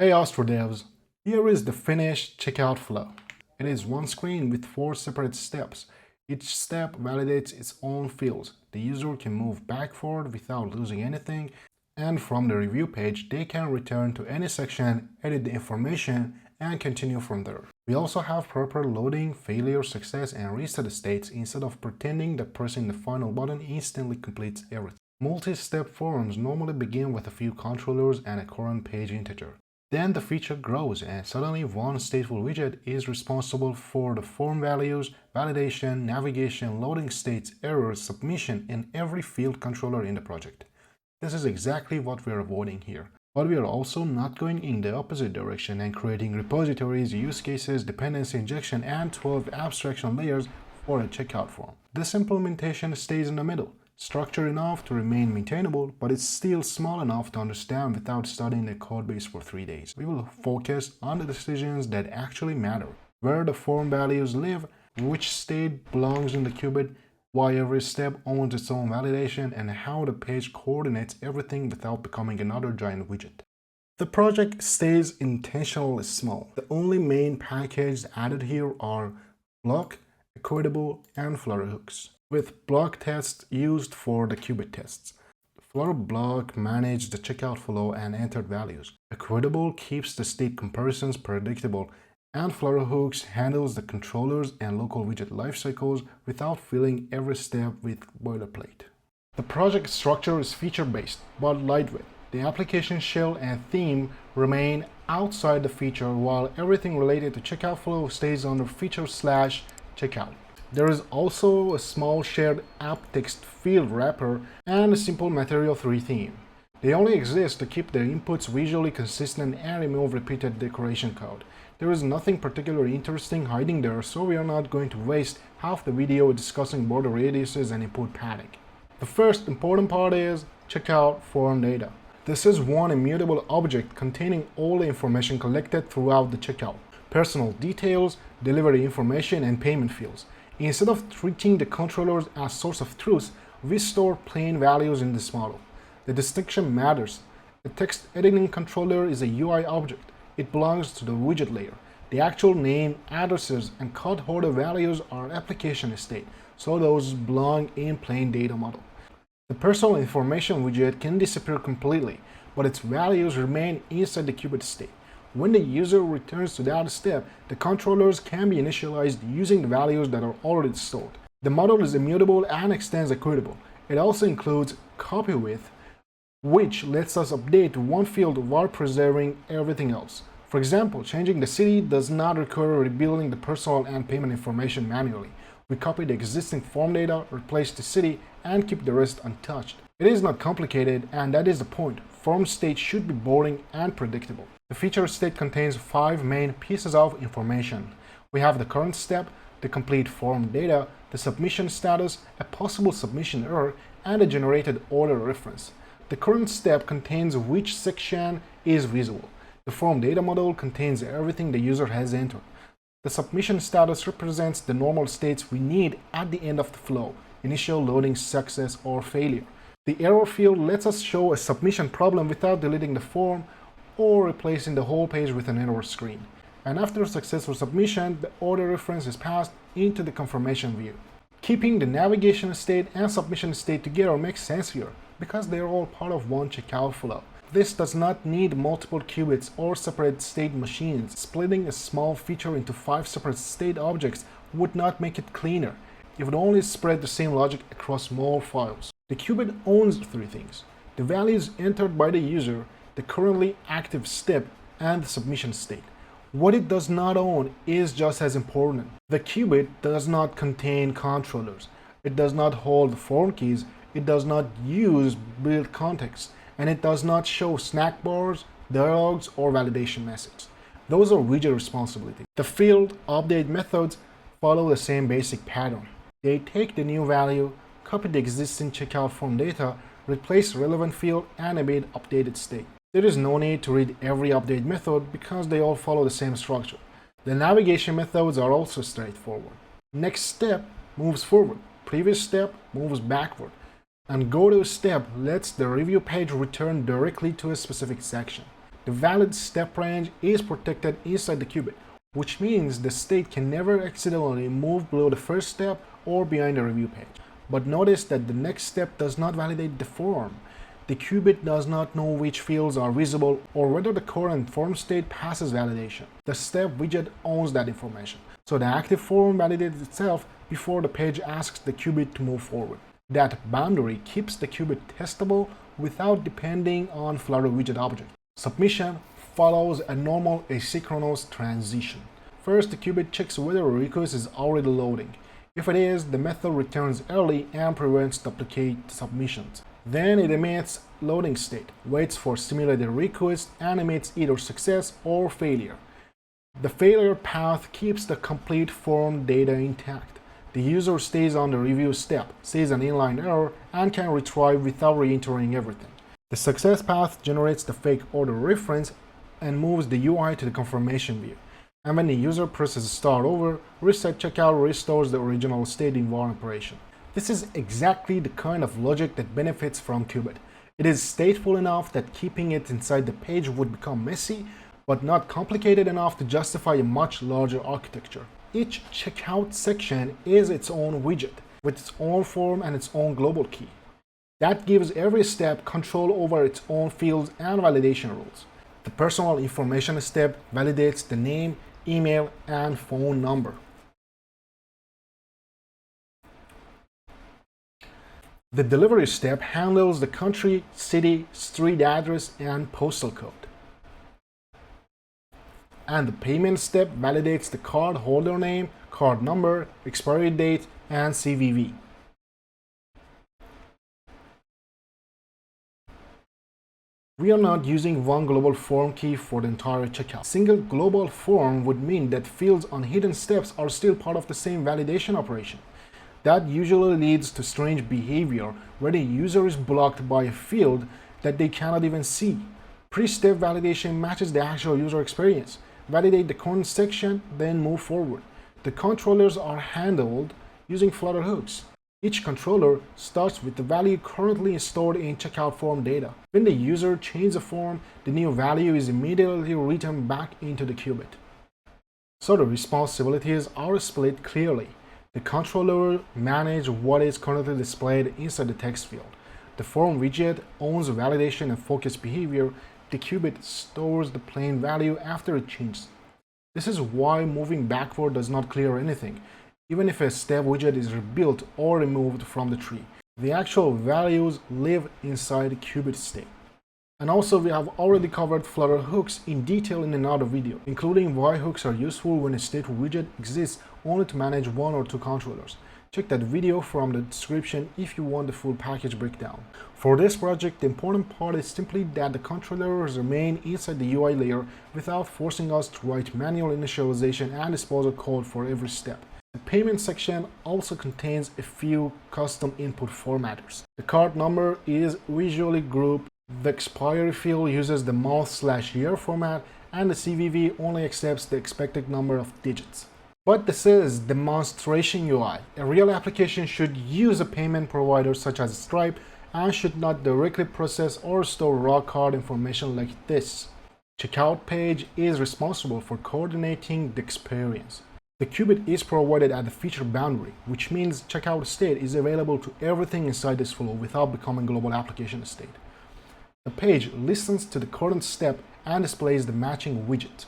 Hey Astrodevs, here is the finished checkout flow. It is one screen with 4 separate steps. Each step validates its own fields. The user can move backward without losing anything, and from the review page, they can return to any section, edit the information, and continue from there. We also have proper loading, failure, success, and reset states instead of pretending that pressing the final button instantly completes everything. Multi-step forms normally begin with a few controllers and a current page integer. Then the feature grows and suddenly one StatefulWidget is responsible for the form values, validation, navigation, loading states, errors, submission, and every field controller in the project. This is exactly what we are avoiding here. But we are also not going in the opposite direction and creating repositories, use cases, dependency injection, and 12 abstraction layers for a checkout form. This implementation stays in the middle. Structured enough to remain maintainable, but it's still small enough to understand without studying the codebase for 3 days. We will focus on the decisions that actually matter, where the form values live, which state belongs in the Cubit, why every step owns its own validation, and how the page coordinates everything without becoming another giant widget. The project stays intentionally small. The only main packages added here are block, Equatable, and Flutter hooks, with block tests used for the Cubit tests. Flutter block manages the checkout flow and entered values. Equatable keeps the state comparisons predictable, and Flutter hooks handles the controllers and local widget lifecycles without filling every step with boilerplate. The project structure is feature-based but lightweight. The application shell and theme remain outside the feature, while everything related to checkout flow stays under feature/checkout. There is also a small shared app text field wrapper and a simple Material 3 theme. They only exist to keep their inputs visually consistent and remove repeated decoration code. There is nothing particularly interesting hiding there, so we are not going to waste half the video discussing border radiuses and input padding. The first important part is checkout form data. This is one immutable object containing all the information collected throughout the checkout: personal details, delivery information, and payment fields. Instead of treating the controllers as source of truth, we store plain values in this model. The distinction matters. A text editing controller is a UI object. It belongs to the widget layer. The actual name, addresses, and code header values are application state, so those belong in plain data model. The personal information widget can disappear completely, but its values remain inside the Cubit state. When the user returns to that step, the controllers can be initialized using the values that are already stored. The model is immutable and extends Equatable. It also includes copy width, which lets us update one field while preserving everything else. For example, changing the city does not require rebuilding the personal and payment information manually. We copy the existing form data, replace the city, and keep the rest untouched. It is not complicated, and that is the point. Form state should be boring and predictable. The feature state contains 5 main pieces of information. We have the current step, the complete form data, the submission status, a possible submission error, and a generated order reference. The current step contains which section is visible. The form data model contains everything the user has entered. The submission status represents the normal states we need at the end of the flow: initial, loading, success, or failure. The error field lets us show a submission problem without deleting the form or replacing the whole page with an error screen. And after successful submission, the order reference is passed into the confirmation view. Keeping the navigation state and submission state together makes sense here, because they are all part of one checkout flow. This does not need multiple qubits or separate state machines. Splitting a small feature into 5 separate state objects would not make it cleaner. It would only spread the same logic across more files. The Cubit owns 3 things: the values entered by the user, the currently active step, and the submission state. What it does not own is just as important. The Cubit does not contain controllers. It does not hold form keys. It does not use build context. And it does not show snack bars, dialogues, or validation messages. Those are widget responsibilities. The field update methods follow the same basic pattern. They take the new value, copy the existing checkout form data, replace relevant field, and embed updated state. There is no need to read every update method because they all follow the same structure. The navigation methods are also straightforward. Next step moves forward, previous step moves backward, and go to step lets the review page return directly to a specific section. The valid step range is protected inside the Cubit, which means the state can never accidentally move below the first step or behind the review page. But notice that the next step does not validate the form. The Cubit does not know which fields are visible or whether the current form state passes validation. The step widget owns that information, so the active form validates itself before the page asks the Cubit to move forward. That boundary keeps the Cubit testable without depending on Flutter widget object. Submission follows a normal asynchronous transition. First, the Cubit checks whether a request is already loading. If it is, the method returns early and prevents duplicate submissions. Then it emits loading state, waits for simulated request, and emits either success or failure. The failure path keeps the complete form data intact. The user stays on the review step, sees an inline error, and can retry without re-entering everything. The success path generates the fake order reference and moves the UI to the confirmation view. And when the user presses start over, reset checkout restores the original state in one operation. This is exactly the kind of logic that benefits from Cubit. It is stateful enough that keeping it inside the page would become messy, but not complicated enough to justify a much larger architecture. Each checkout section is its own widget, with its own form and its own global key. That gives every step control over its own fields and validation rules. The personal information step validates the name, email, and phone number. The delivery step handles the country, city, street address, and postal code. And the payment step validates the card holder name, card number, expiry date, and CVV. We are not using one global form key for the entire checkout. Single global form would mean that fields on hidden steps are still part of the same validation operation. That usually leads to strange behavior where the user is blocked by a field that they cannot even see. Pre-step validation matches the actual user experience. Validate the current section, then move forward. The controllers are handled using Flutter hooks. Each controller starts with the value currently stored in checkout form data. When the user changes a form, the new value is immediately written back into the Cubit. So the responsibilities are split clearly. The controller manages what is currently displayed inside the text field. The form widget owns validation and focus behavior. The Cubit stores the plain value after it changes. This is why moving backward does not clear anything, even if a step widget is rebuilt or removed from the tree. The actual values live inside the Cubit state. And also, we have already covered Flutter hooks in detail in another video, including why hooks are useful when a StatefulWidget exists only to manage one or two controllers. Check that video from the description if you want the full package breakdown. For this project, the important part is simply that the controllers remain inside the UI layer without forcing us to write manual initialization and disposal code for every step. The payment section also contains a few custom input formatters. The card number is visually grouped. The expiry field uses the month/year format, and the CVV only accepts the expected number of digits. But this is demonstration UI. A real application should use a payment provider such as Stripe and should not directly process or store raw card information like this. Checkout page is responsible for coordinating the experience. The Cubit is provided at the feature boundary, which means checkout state is available to everything inside this flow without becoming global application state. The page listens to the current step and displays the matching widget.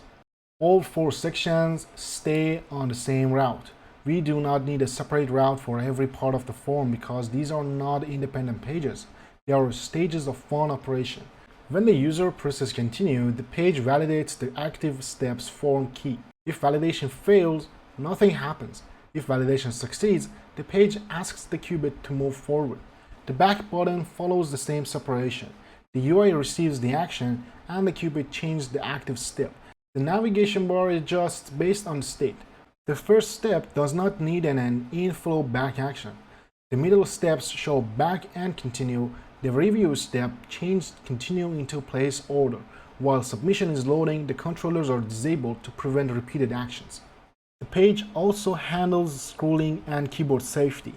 All four sections stay on the same route. We do not need a separate route for every part of the form because these are not independent pages. They are stages of one operation. When the user presses continue, the page validates the active steps form key. If validation fails, nothing happens. If validation succeeds, the page asks the Cubit to move forward. The back button follows the same separation. The UI receives the action and the Cubit changes the active step. The navigation bar is just based on state. The first step does not need an inflow back action. The middle steps show back and continue. The review step changes continue into place order. While submission is loading, the controllers are disabled to prevent repeated actions. The page also handles scrolling and keyboard safety.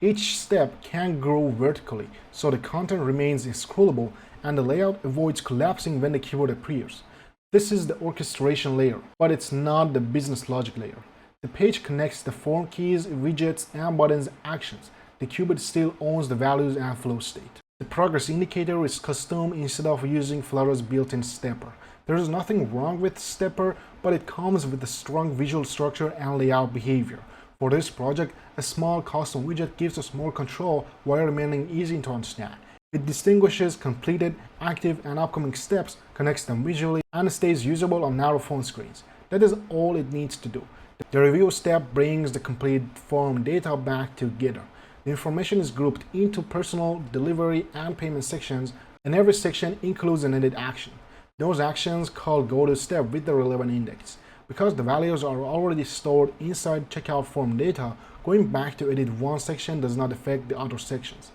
Each step can grow vertically, so the content remains scrollable and the layout avoids collapsing when the keyboard appears. This is the orchestration layer, but it's not the business logic layer. The page connects the form keys, widgets, and buttons actions. The Cubit still owns the values and flow state. The progress indicator is custom instead of using Flutter's built-in stepper. There is nothing wrong with stepper, but it comes with a strong visual structure and layout behavior. For this project, a small custom widget gives us more control while remaining easy to understand. It distinguishes completed, active, and upcoming steps, connects them visually, and stays usable on narrow phone screens. That is all it needs to do. The review step brings the complete form data back together. The information is grouped into personal, delivery, and payment sections, and every section includes an edit action. Those actions call go to step with the relevant index. Because the values are already stored inside checkout form data, going back to edit one section does not affect the other sections.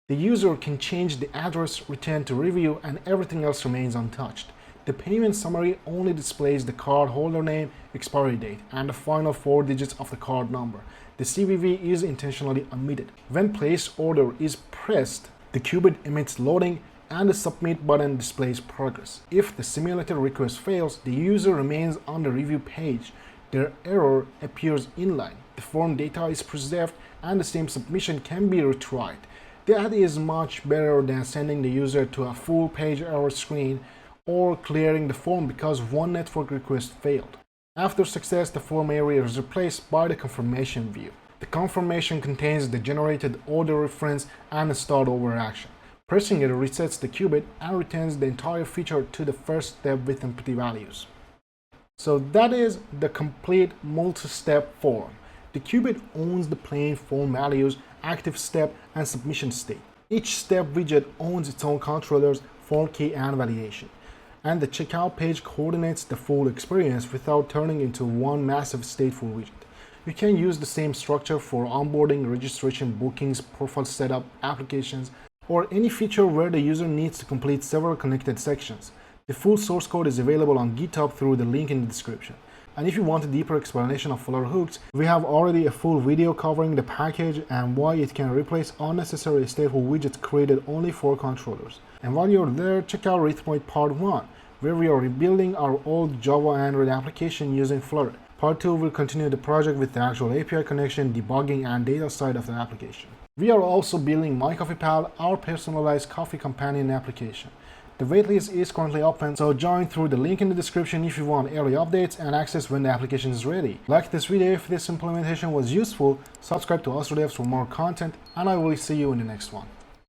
The user can change the address, return to review, and everything else remains untouched. The payment summary only displays the card holder name, expiry date, and the final 4 digits of the card number. The CVV is intentionally omitted. When place order is pressed, the Cubit emits loading and the submit button displays progress. If the simulated request fails, the user remains on the review page. Their error appears inline. The form data is preserved and the same submission can be retried. That is much better than sending the user to a full page error screen or clearing the form because one network request failed. After success, the form area is replaced by the confirmation view. The confirmation contains the generated order reference and a start over action. Pressing it resets the Cubit and returns the entire feature to the first step with empty values. So that is the complete multi-step form. The Cubit owns the plain form values, active step, and submission state. Each step widget owns its own controllers, form key, and validation. And the checkout page coordinates the full experience without turning into one massive StatefulWidget. You can use the same structure for onboarding, registration, bookings, profile setup, applications, or any feature where the user needs to complete several connected sections. The full source code is available on GitHub through the link in the description. And if you want a deeper explanation of Flutter hooks, we have already a full video covering the package and why it can replace unnecessary stateful widgets created only for controllers. And while you're there, check out RhythmRoid Part 1, where we are rebuilding our old Java Android application using Flutter. Part 2 will continue the project with the actual API connection, debugging, and data side of the application. We are also building MyCoffeePal, our personalized coffee companion application. The waitlist is currently open, so join through the link in the description if you want early updates and access when the application is ready. Like this video if this implementation was useful, subscribe to Astrodevs for more content, and I will see you in the next one.